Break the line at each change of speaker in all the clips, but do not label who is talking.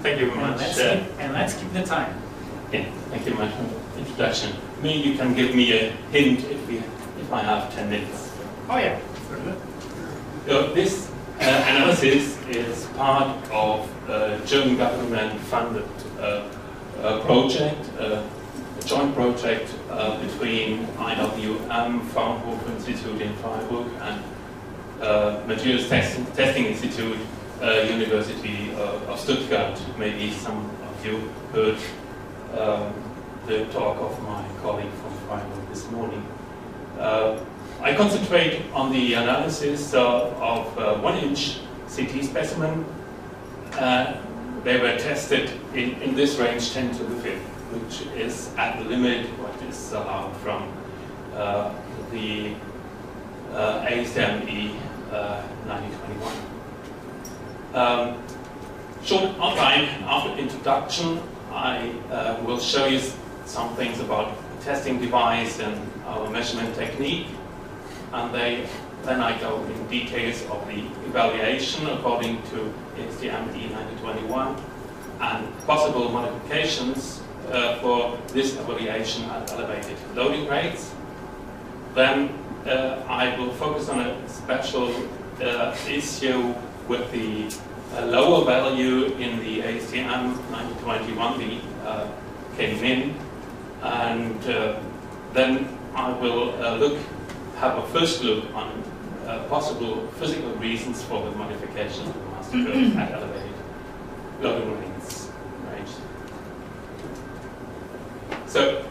Thank you very much.
And let's keep the time.
Yeah, thank you very much for the introduction. Maybe you can give me a hint if I have 10 minutes.
Oh yeah.
This analysis is part of a German government-funded project, a joint project between IWM, Fraunhofer Institute in Freiburg, and Materials Testing Institute, University of Stuttgart. Maybe some of you heard the talk of my colleague from Freiburg this morning. I concentrate on the analysis of 1-inch CT specimen. They were tested in this range 10 to the 5th, which is at the limit what is allowed from the ASTM-E 9021. Short outline after introduction, I will show you some things about the testing device and our measurement technique, and then I go in details of the evaluation according to ASTM-E 9021 and possible modifications for this evaluation at elevated loading rates. Then I will focus on a special issue with the lower value in the ASTM 9021, the K-min, and then I will have a first look on possible physical reasons for the modification of the master curve at elevated loading rates. So,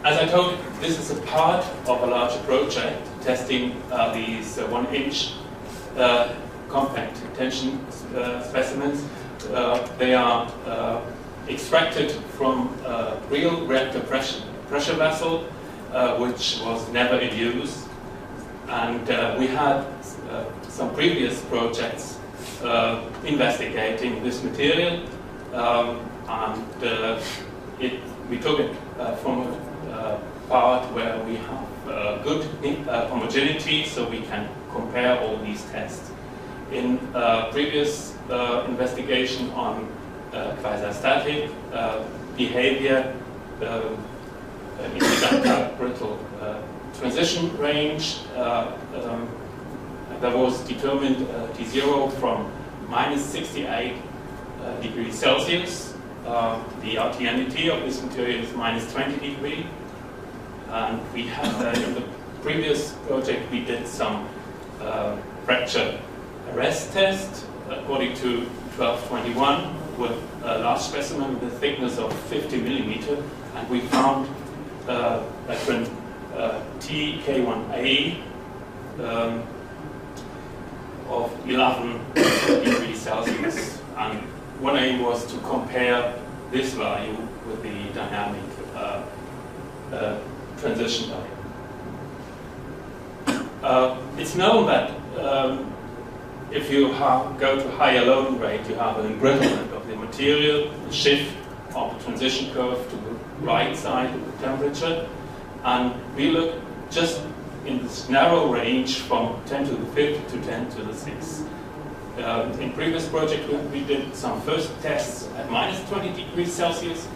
as I told you, this is a part of a larger project testing these 1-inch compact tension specimens. They are extracted from a real reactor pressure vessel, which was never in use. And we had some previous projects investigating this material, and we took it from a part where we have good homogeneity, so we can compare all these tests. In previous investigation on quasi-static behavior in the brittle transition range, there was determined T0 from -68 degrees Celsius. The RTNDT of this material is -20 degrees. And we had in the previous project we did some fracture arrest test according to 1221 with a large specimen with a thickness of 50 millimeter, and we found different TK1A of 11 degrees Celsius, and one aim was to compare this value with the dynamic transition value. It's known that if you go to higher loading rate, you have an embrittlement of the material, a shift of the transition curve to the right side of the temperature, and we look just in this narrow range from 10 to the 5th to 10 to the 6th. In previous project, we did some first tests at -20 degrees Celsius,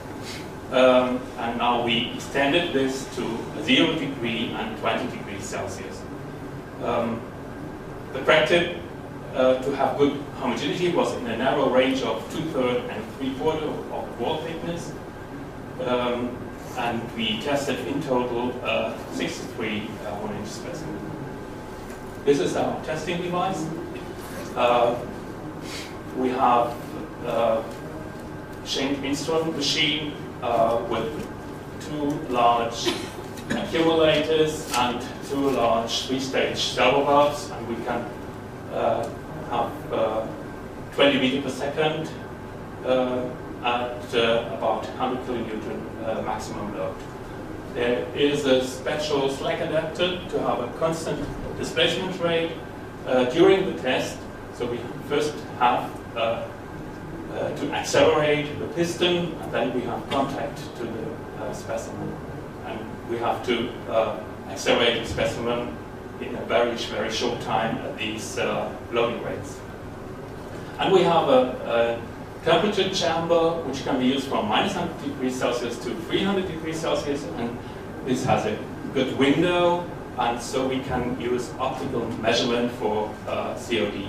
and now we extended this to 0 degree and 20 degrees Celsius. The practice to have good homogeneity was in a narrow range of 2/3 and 3/4 of wall thickness, and we tested in total 63 1-inch specimens. This is our testing device. We have a Schenck instrument machine with 2 large accumulators and 2 large 3-stage servo valves, and we can have 20 meters per second at about 100 kilonewton maximum load. There is a special slack adapter to have a constant displacement rate during the test. So we first have to accelerate the piston, and then we have contact to the specimen. And we have to accelerate the specimen in a very, very short time at these loading rates. And we have a temperature chamber, which can be used from -100 degrees Celsius to 300 degrees Celsius, and this has a good window, and so we can use optical measurement for COD.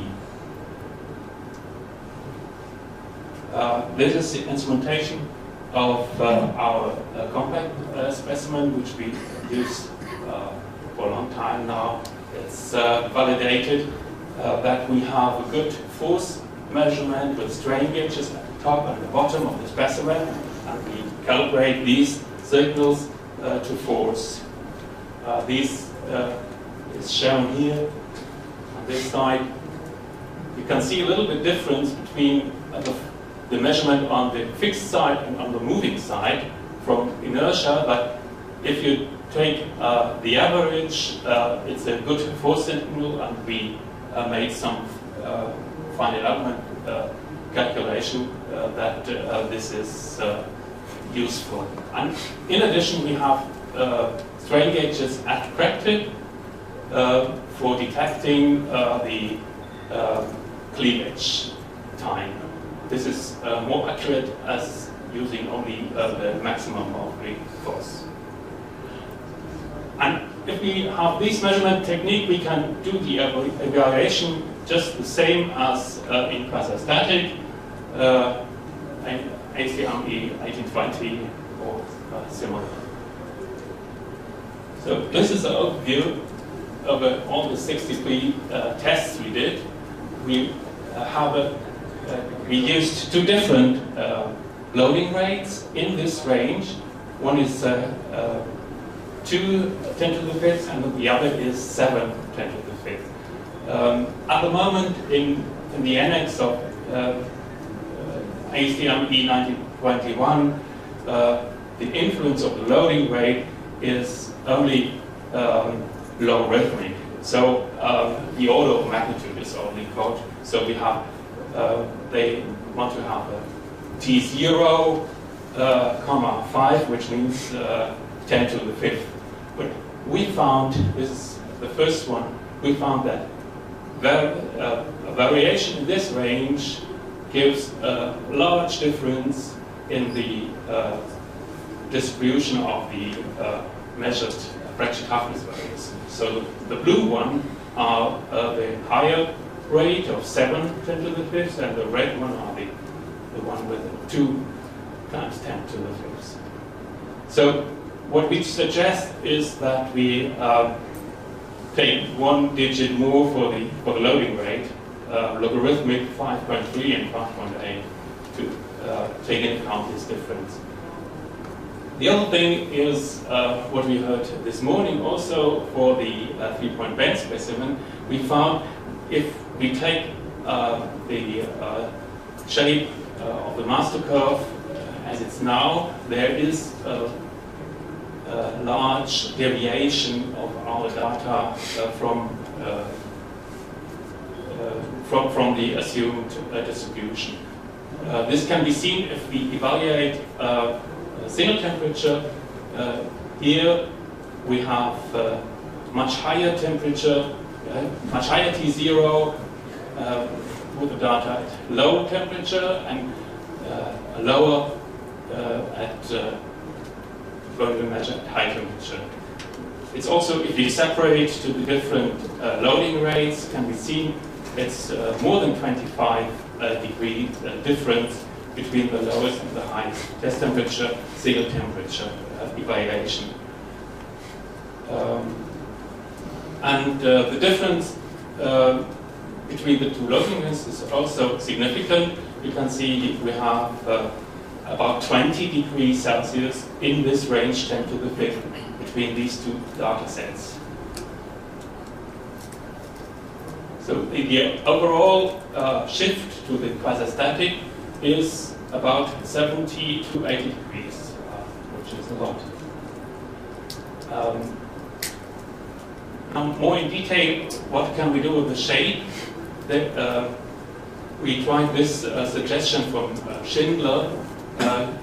This is the instrumentation of our compact specimen, which we use for a long time now. It's validated that we have a good force measurement with strain gauges at the top and the bottom of the specimen, and we calibrate these signals to force. This is shown here on this side. You can see a little bit difference between the measurement on the fixed side and on the moving side from inertia, but if you take the average, it's a good force signal, and we made some finite element calculation that this is useful. And in addition, we have strain gauges at crack tip for detecting the cleavage time. This is more accurate as using only the maximum of the force. And if we have this measurement technique, we can do the evaluation just the same as in quasi-static, ACME 1820 or similar. So this is an overview of all the 63 tests we did. We we used two different loading rates in this range. One is 2 10 to the 5th, and the other is 7 10 to the 5th. At the moment, in the annex of ACME 1921, the influence of the loading rate is only logarithmic. So the order of magnitude is only called. So we have, they want to have a T0, 5, which means 10 to the 5th. But we found, this is the first one, we found that a variation in this range gives a large difference in the distribution of the measured fracture toughness values. So the blue one are the higher rate of 7 10 to the 5th, and the red one are the one with 2 times 10 to the 5th. So what we suggest is that we take 1 digit more for the loading rate, logarithmic 5.3 and 5.8, to take into account this difference. The other thing is what we heard this morning also for the 3-point bend specimen. We found if we take the shape of the master curve as it's now, there is a large deviation of our data from the assumed distribution. This can be seen if we evaluate single temperature. Here we have much higher temperature, much higher T0 with the data at low temperature, and lower at going to measure at high temperature. It's also, if you separate to the different loading rates, can be seen it's more than 25 degree difference between the lowest and the highest test temperature, single temperature evaluation. The difference between the two loading rates is also significant. You can see we have about 20 degrees Celsius in this range 10 to the 5th between these two data sets. So the overall shift to the quasi-static is about 70 to 80 degrees, which is a lot. Now, more in detail, what can we do with the shape? We tried this suggestion from Schindler, and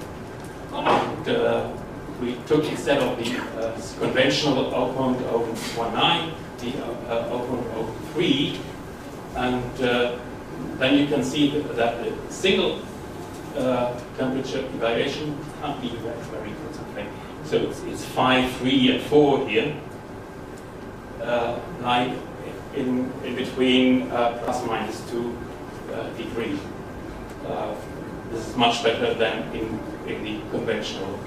we took, instead of the conventional 0.019, the 0.03, and then you can see that the single temperature evaluation can't be very concentrated. So it's 5, 3, and 4 here, like in between plus minus 2 degree. This is much better than in the conventional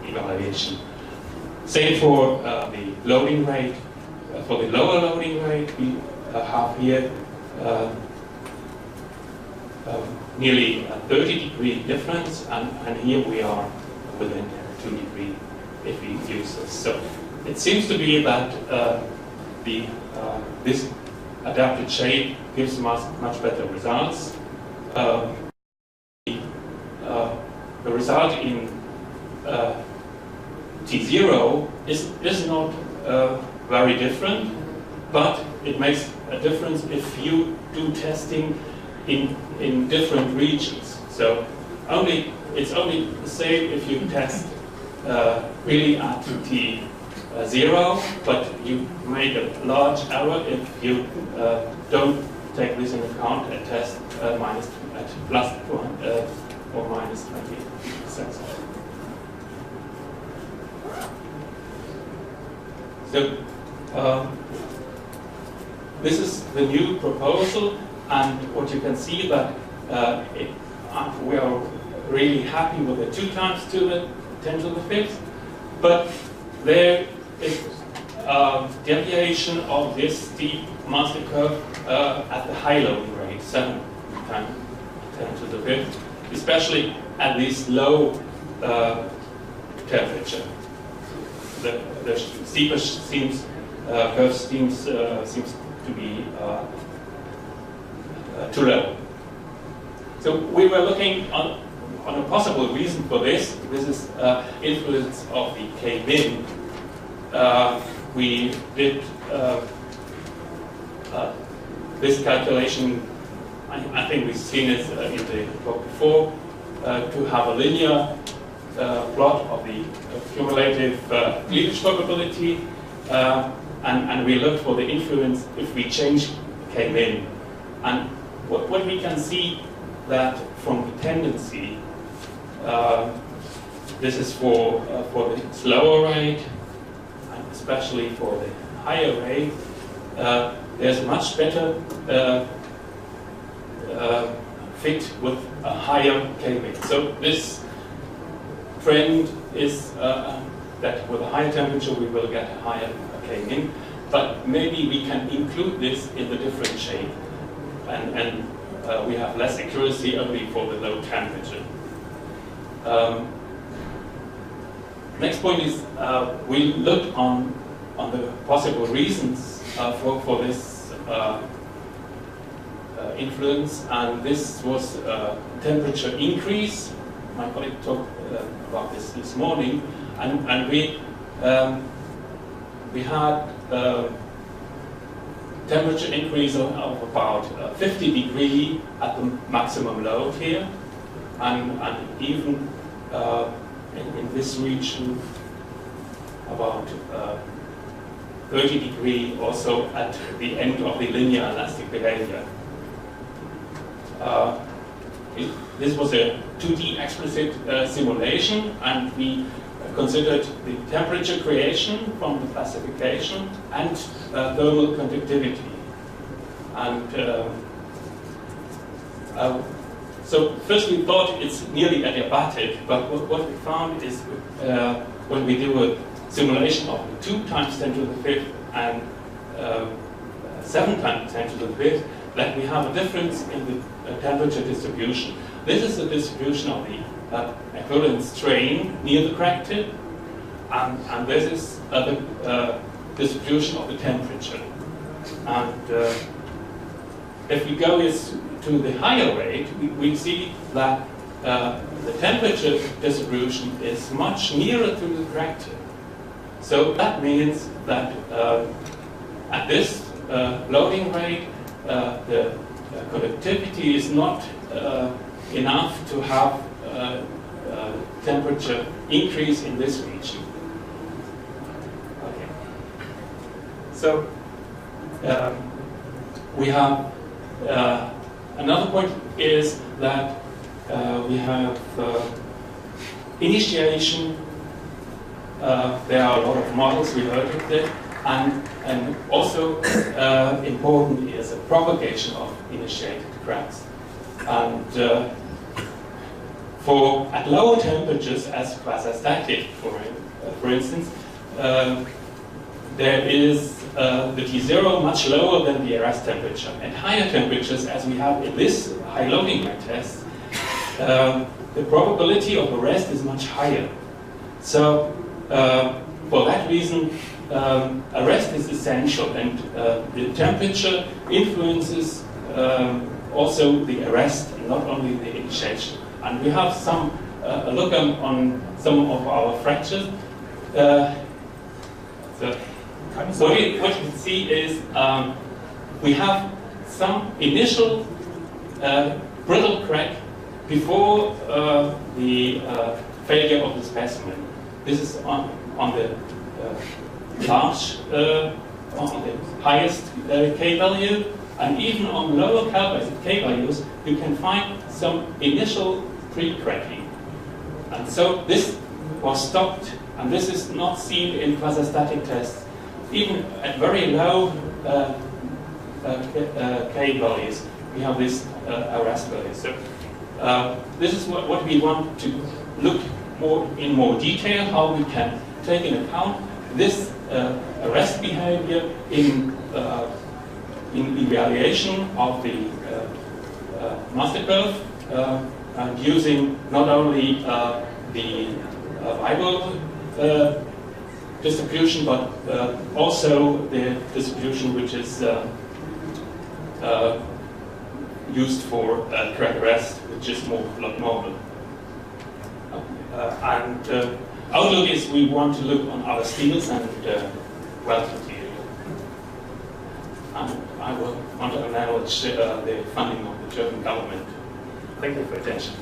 evaluation. Same for the loading rate. For the lower loading rate, we have here nearly a 30-degree difference, and here we are within 2 degrees if we use this. So it seems to be that this adapted shape gives much better results. The result in T0 is not very different, but it makes a difference if you do testing in different regions. So it's only the same if you test really at T0, but you make a large error if you don't take this into account and test at plus or minus 20%. So this is the new proposal, and what you can see that we are really happy with the 2 times to the 10 to the 5th, but there is deviation of this steep master curve at the high loading rate, 7 times 10 to the 5th, especially at this low temperature. The steeper curve seems to be too low. So we were looking on a possible reason for this. This is influence of the K-min. We did this calculation. I think we've seen it in the talk before, to have a linear plot of the cumulative cleavage probability, and we looked for the influence if we change K-min. And what we can see that from the tendency, this is for the slower rate, and especially for the higher rate, there's a much better fit with a higher K-min. So this trend is that with a higher temperature we will get a higher K-min, but maybe we can include this in the different shape, and we have less accuracy only for the low temperature. Next point is we looked on the possible reasons for this influence, and this was temperature increase. My colleague talked about this morning, and we had temperature increase of about 50 degrees at the maximum load here, and even in this region about 30 degrees also at the end of the linear elastic behavior. This was a 2D explicit simulation, and we considered the temperature creation from the classification and thermal conductivity. And so first we thought it's nearly adiabatic, but what we found is when we do a simulation of 2 times 10 to the 5th and 7 times 10 to the 5th, that we have a difference in the temperature distribution. This is the distribution of the equivalent strain near the crack tip, and this is the distribution of the temperature. And if we go to the higher rate, we see that the temperature distribution is much nearer to the crack tip. So that means that at this loading rate, the conductivity is not enough to have temperature increase in this region. Okay. So we have another point is that we have initiation. There are a lot of models, we heard of that, and also important is the propagation of initiated cracks. And at lower temperatures, as quasi-static, for instance, there is the T0 much lower than the arrest temperature. At higher temperatures, as we have in this high loading rate test, the probability of arrest is much higher. So, for that reason, arrest is essential, and the temperature influences also the arrest, and not only the initiation. And we have a look on some of our fractures. What you can see is we have some initial brittle crack before the failure of the specimen. This is on the large, on the highest K value, and even on lower K values, you can find some initial pre-cracking. And so this was stopped, and this is not seen in quasi-static tests. Even at very low K values, we have this arrest value. So this is what we want to look in more detail, how we can take into account this arrest behavior in evaluation of the master curve, and using not only the Weibull distribution, but also the distribution which is used for crack arrest, which is more normal. Outlook is we want to look on other steels and weld material. And I will want to acknowledge the funding of the German government. Thank you for your attention.